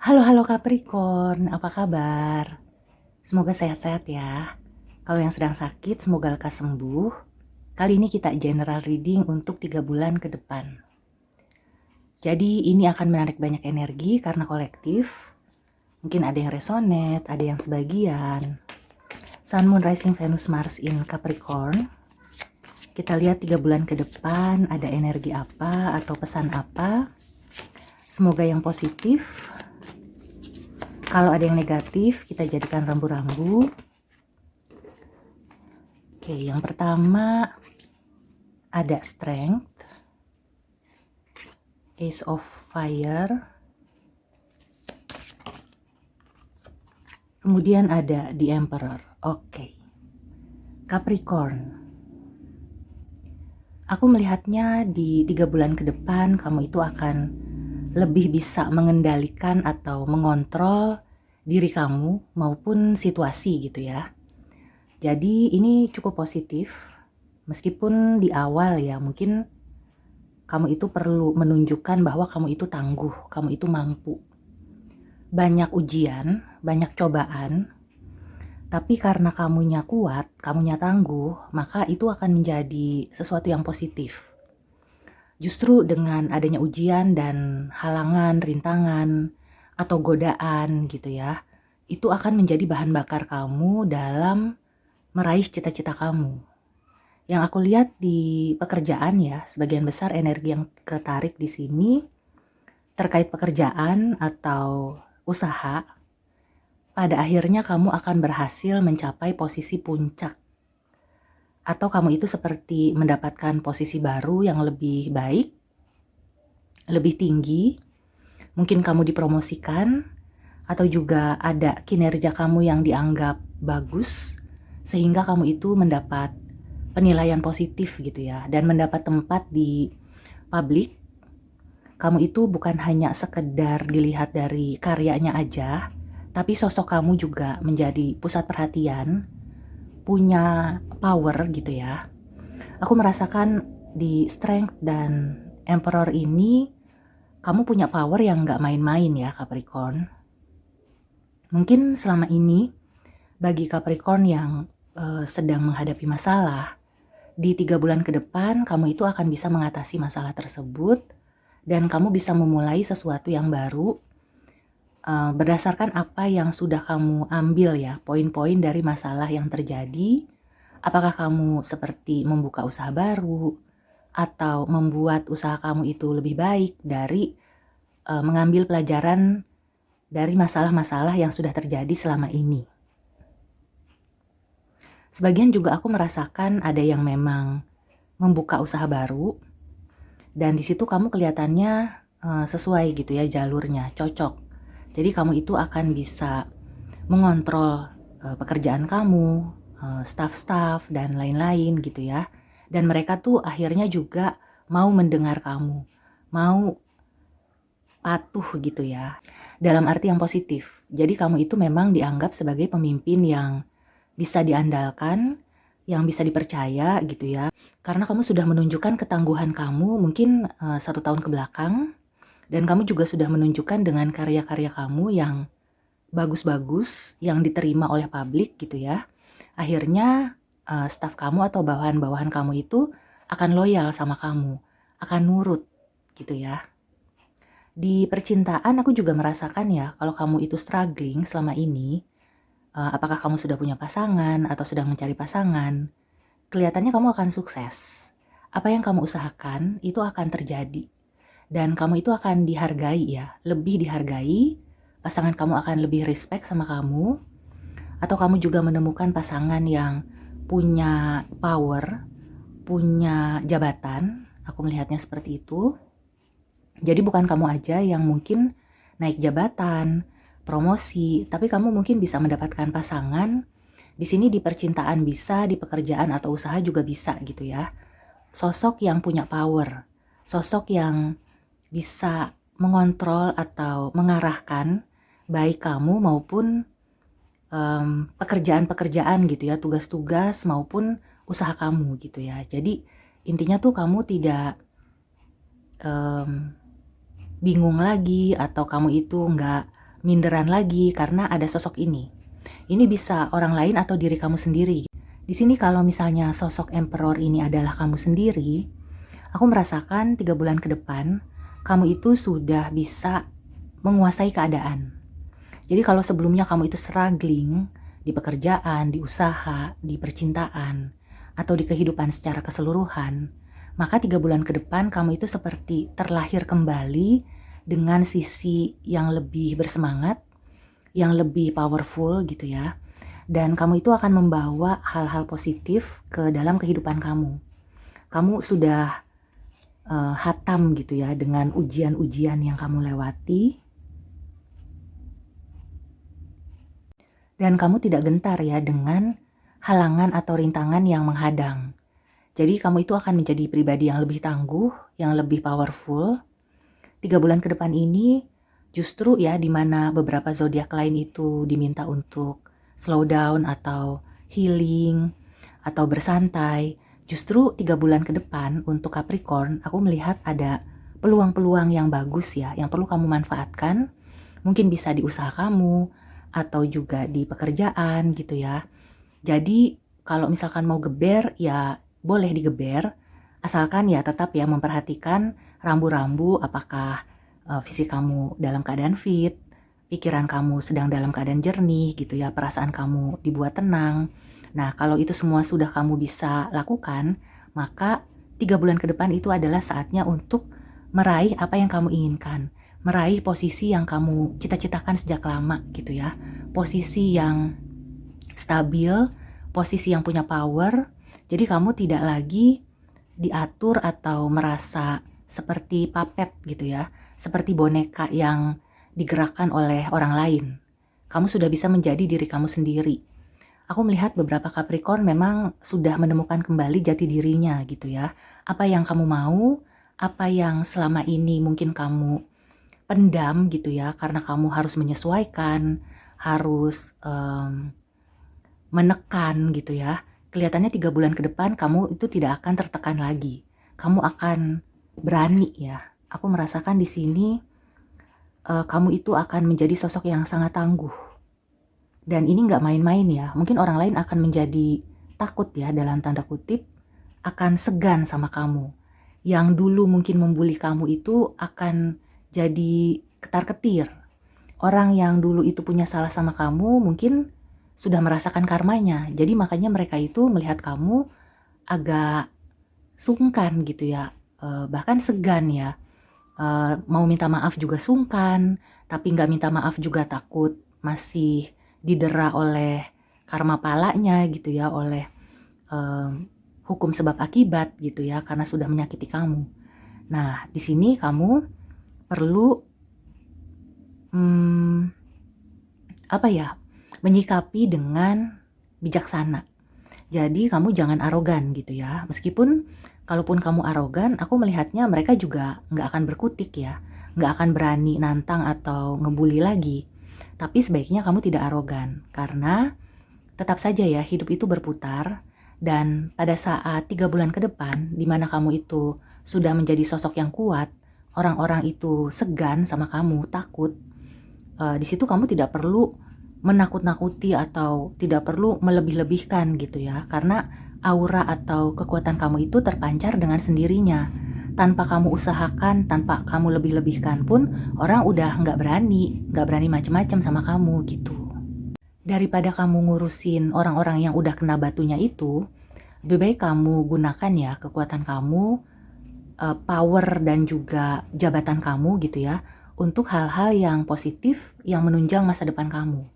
Halo halo Capricorn, apa kabar? Semoga sehat-sehat ya. Kalau yang sedang sakit, semoga lekas sembuh. Kali ini kita general reading untuk 3 bulan ke depan. Jadi ini akan menarik banyak energi karena kolektif. Mungkin ada yang resonate, ada yang sebagian. Sun, Moon, Rising, Venus, Mars in Capricorn. Kita lihat 3 bulan ke depan ada energi apa atau pesan apa. Semoga yang positif. Kalau ada yang negatif, kita jadikan rambu-rambu. Oke, yang pertama ada Strength, Ace of Fire, kemudian ada The Emperor. Oke, Capricorn, aku melihatnya di 3 bulan ke depan kamu itu akan lebih bisa mengendalikan atau mengontrol diri kamu maupun situasi gitu ya. Jadi ini cukup positif, meskipun di awal ya mungkin kamu itu perlu menunjukkan bahwa kamu itu tangguh, kamu itu mampu. Banyak ujian, banyak cobaan, tapi karena kamunya kuat, kamunya tangguh, maka itu akan menjadi sesuatu yang positif. Justru dengan adanya ujian dan halangan, rintangan, atau godaan gitu ya, itu akan menjadi bahan bakar kamu dalam meraih cita-cita kamu. Yang aku lihat di pekerjaan ya, sebagian besar energi yang ketarik di sini terkait pekerjaan atau usaha. Pada akhirnya kamu akan berhasil mencapai posisi puncak. Atau kamu itu seperti mendapatkan posisi baru yang lebih baik, lebih tinggi. Mungkin kamu dipromosikan, atau juga ada kinerja kamu yang dianggap bagus, sehingga kamu itu mendapat penilaian positif gitu ya, dan mendapat tempat di publik. Kamu itu bukan hanya sekedar dilihat dari karyanya aja, tapi sosok kamu juga menjadi pusat perhatian, punya power gitu ya. Aku merasakan di Strength dan Emperor ini, kamu punya power yang gak main-main ya Capricorn. Mungkin selama ini, bagi Capricorn yang sedang menghadapi masalah, di 3 bulan ke depan kamu itu akan bisa mengatasi masalah tersebut, dan kamu bisa memulai sesuatu yang baru, berdasarkan apa yang sudah kamu ambil ya, poin-poin dari masalah yang terjadi. Apakah kamu seperti membuka usaha baru, atau membuat usaha kamu itu lebih baik dari mengambil pelajaran dari masalah-masalah yang sudah terjadi selama ini. Sebagian juga aku merasakan ada yang memang membuka usaha baru, dan di situ kamu kelihatannya sesuai gitu ya jalurnya, cocok. Jadi kamu itu akan bisa mengontrol pekerjaan kamu, staff-staff dan lain-lain gitu ya. Dan mereka tuh akhirnya juga mau mendengar kamu, mau patuh gitu ya. Dalam arti yang positif. Jadi kamu itu memang dianggap sebagai pemimpin yang bisa diandalkan, yang bisa dipercaya gitu ya. Karena kamu sudah menunjukkan ketangguhan kamu mungkin 1 tahun ke belakang, dan kamu juga sudah menunjukkan dengan karya-karya kamu yang bagus-bagus, yang diterima oleh publik gitu ya. Akhirnya staf kamu atau bawahan-bawahan kamu itu akan loyal sama kamu, akan nurut gitu ya. Di percintaan aku juga merasakan ya, kalau kamu itu struggling selama ini, apakah kamu sudah punya pasangan atau sedang mencari pasangan, kelihatannya kamu akan sukses. Apa yang kamu usahakan itu akan terjadi. Dan kamu itu akan dihargai ya, lebih dihargai, pasangan kamu akan lebih respect sama kamu, atau kamu juga menemukan pasangan yang punya power, punya jabatan, aku melihatnya seperti itu. Jadi bukan kamu aja yang mungkin naik jabatan, promosi, tapi kamu mungkin bisa mendapatkan pasangan. Di sini di percintaan bisa, di pekerjaan atau usaha juga bisa gitu ya. Sosok yang punya power, sosok yang bisa mengontrol atau mengarahkan baik kamu maupun pekerjaan-pekerjaan gitu ya, tugas-tugas maupun usaha kamu gitu ya. Jadi intinya tuh kamu tidak bingung lagi, atau kamu itu nggak minderan lagi karena ada sosok ini. Ini bisa orang lain atau diri kamu sendiri. Di sini kalau misalnya sosok emperor ini adalah kamu sendiri, aku merasakan 3 bulan ke depan, kamu itu sudah bisa menguasai keadaan. Jadi kalau sebelumnya kamu itu struggling di pekerjaan, di usaha, di percintaan, atau di kehidupan secara keseluruhan, maka 3 bulan ke depan kamu itu seperti terlahir kembali dengan sisi yang lebih bersemangat, yang lebih powerful gitu ya. Dan kamu itu akan membawa hal-hal positif ke dalam kehidupan kamu. Kamu sudah hatam gitu ya dengan ujian-ujian yang kamu lewati. Dan kamu tidak gentar ya dengan halangan atau rintangan yang menghadang. Jadi kamu itu akan menjadi pribadi yang lebih tangguh, yang lebih powerful. 3 bulan ke depan ini justru ya dimana beberapa zodiak lain itu diminta untuk slow down atau healing atau bersantai. Justru 3 bulan ke depan untuk Capricorn aku melihat ada peluang-peluang yang bagus ya, yang perlu kamu manfaatkan. Mungkin bisa di usaha kamu atau juga di pekerjaan gitu ya. Jadi kalau misalkan mau geber ya boleh digeber, asalkan ya tetap ya memperhatikan rambu-rambu apakah fisik kamu dalam keadaan fit, pikiran kamu sedang dalam keadaan jernih gitu ya, perasaan kamu dibuat tenang. Nah kalau itu semua sudah kamu bisa lakukan, maka 3 bulan ke depan itu adalah saatnya untuk meraih apa yang kamu inginkan, meraih posisi yang kamu cita-citakan sejak lama gitu ya, posisi yang stabil, posisi yang punya power. Jadi kamu tidak lagi diatur atau merasa seperti puppet gitu ya, seperti boneka yang digerakkan oleh orang lain. Kamu sudah bisa menjadi diri kamu sendiri. Aku melihat beberapa Capricorn memang sudah menemukan kembali jati dirinya gitu ya. Apa yang kamu mau, apa yang selama ini mungkin kamu pendam gitu ya, karena kamu harus menyesuaikan, harus menekan gitu ya. Kelihatannya 3 bulan ke depan kamu itu tidak akan tertekan lagi. Kamu akan berani ya. Aku merasakan di sini kamu itu akan menjadi sosok yang sangat tangguh. Dan ini nggak main-main ya. Mungkin orang lain akan menjadi takut ya dalam tanda kutip, akan segan sama kamu. Yang dulu mungkin membuli kamu itu akan jadi ketar-ketir. Orang yang dulu itu punya salah sama kamu mungkin sudah merasakan karmanya. Jadi makanya mereka itu melihat kamu agak sungkan gitu ya, bahkan segan ya. Mau minta maaf juga sungkan, tapi nggak minta maaf juga takut masih didera oleh karma palanya gitu ya, oleh hukum sebab akibat gitu ya, karena sudah menyakiti kamu. Nah, di sini kamu perlu menyikapi dengan bijaksana. Jadi kamu jangan arogan gitu ya. Meskipun kalaupun kamu arogan, aku melihatnya mereka juga nggak akan berkutik ya. Nggak akan berani nantang atau ngebully lagi. Tapi sebaiknya kamu tidak arogan. Karena tetap saja ya hidup itu berputar. Dan pada saat 3 bulan ke depan, di mana kamu itu sudah menjadi sosok yang kuat, orang-orang itu segan sama kamu, takut. Di situ kamu tidak perlu menakut-nakuti atau tidak perlu melebih-lebihkan gitu ya, karena aura atau kekuatan kamu itu terpancar dengan sendirinya. Tanpa kamu usahakan, tanpa kamu lebih-lebihkan pun orang udah nggak berani macem-macem sama kamu gitu. Daripada kamu ngurusin orang-orang yang udah kena batunya itu, lebih baik kamu gunakan ya kekuatan kamu, power dan juga jabatan kamu gitu ya, untuk hal-hal yang positif yang menunjang masa depan kamu.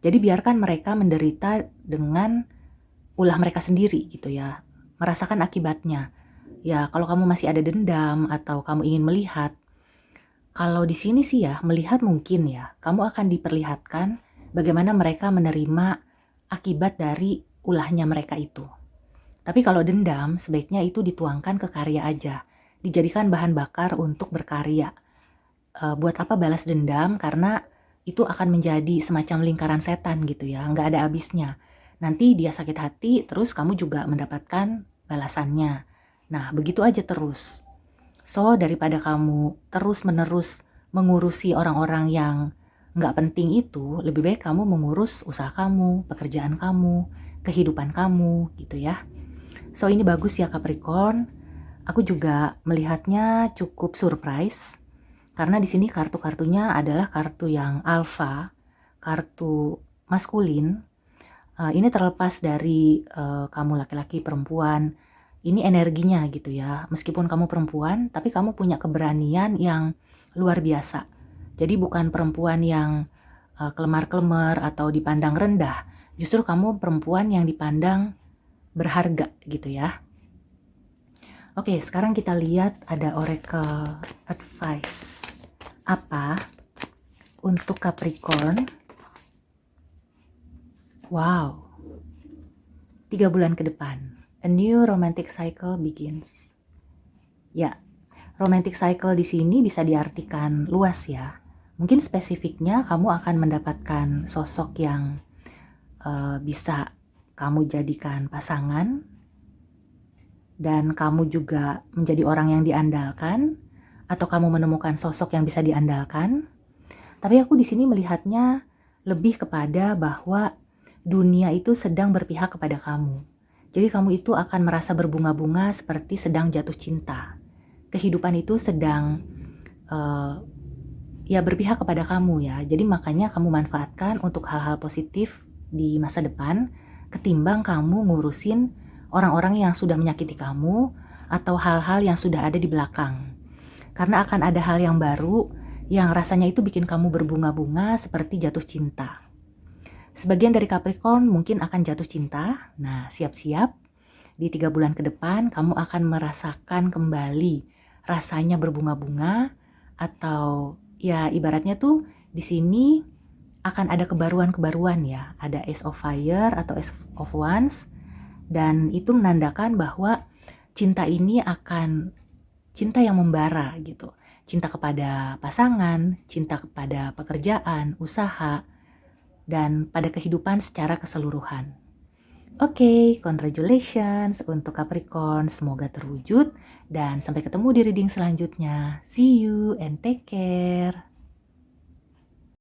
Jadi biarkan mereka menderita dengan ulah mereka sendiri gitu ya, merasakan akibatnya. Ya kalau kamu masih ada dendam atau kamu ingin melihat, kalau di sini sih ya melihat mungkin ya, kamu akan diperlihatkan bagaimana mereka menerima akibat dari ulahnya mereka itu. Tapi kalau dendam sebaiknya itu dituangkan ke karya aja, dijadikan bahan bakar untuk berkarya. Buat apa balas dendam, karena itu akan menjadi semacam lingkaran setan gitu ya, nggak ada habisnya. Nanti dia sakit hati, terus kamu juga mendapatkan balasannya. Nah, begitu aja terus. So, daripada kamu terus-menerus mengurusi orang-orang yang nggak penting itu, lebih baik kamu mengurus usaha kamu, pekerjaan kamu, kehidupan kamu gitu ya. So ini bagus ya Capricorn. Aku juga melihatnya cukup surprise karena di sini kartu-kartunya adalah kartu yang alpha, kartu maskulin. Ini terlepas dari kamu laki-laki perempuan, ini energinya gitu ya. Meskipun kamu perempuan, tapi kamu punya keberanian yang luar biasa. Jadi bukan perempuan yang kelemar-kelemar atau dipandang rendah. Justru kamu perempuan yang dipandang berharga gitu ya. Oke, sekarang kita lihat ada oracle advice. Apa untuk Capricorn? Wow, 3 bulan ke depan. A new romantic cycle begins. Ya, romantic cycle di sini bisa diartikan luas ya. Mungkin spesifiknya kamu akan mendapatkan sosok yang bisa kamu jadikan pasangan dan kamu juga menjadi orang yang diandalkan, atau kamu menemukan sosok yang bisa diandalkan. Tapi aku di sini melihatnya lebih kepada bahwa dunia itu sedang berpihak kepada kamu. Jadi kamu itu akan merasa berbunga-bunga seperti sedang jatuh cinta. Kehidupan itu sedang ya berpihak kepada kamu ya. Jadi makanya kamu manfaatkan untuk hal-hal positif di masa depan ketimbang kamu ngurusin orang-orang yang sudah menyakiti kamu atau hal-hal yang sudah ada di belakang. Karena akan ada hal yang baru yang rasanya itu bikin kamu berbunga-bunga seperti jatuh cinta. Sebagian dari Capricorn mungkin akan jatuh cinta. Nah, siap-siap. Di 3 bulan ke depan kamu akan merasakan kembali rasanya berbunga-bunga, atau ya ibaratnya tuh di sini akan ada kebaruan-kebaruan ya. Ada Ace of Fire atau Ace of Wands, dan itu menandakan bahwa cinta ini akan cinta yang membara gitu. Cinta kepada pasangan, cinta kepada pekerjaan, usaha, dan pada kehidupan secara keseluruhan. Oke, congratulations untuk Capricorn, semoga terwujud dan sampai ketemu di reading selanjutnya. See you and take care.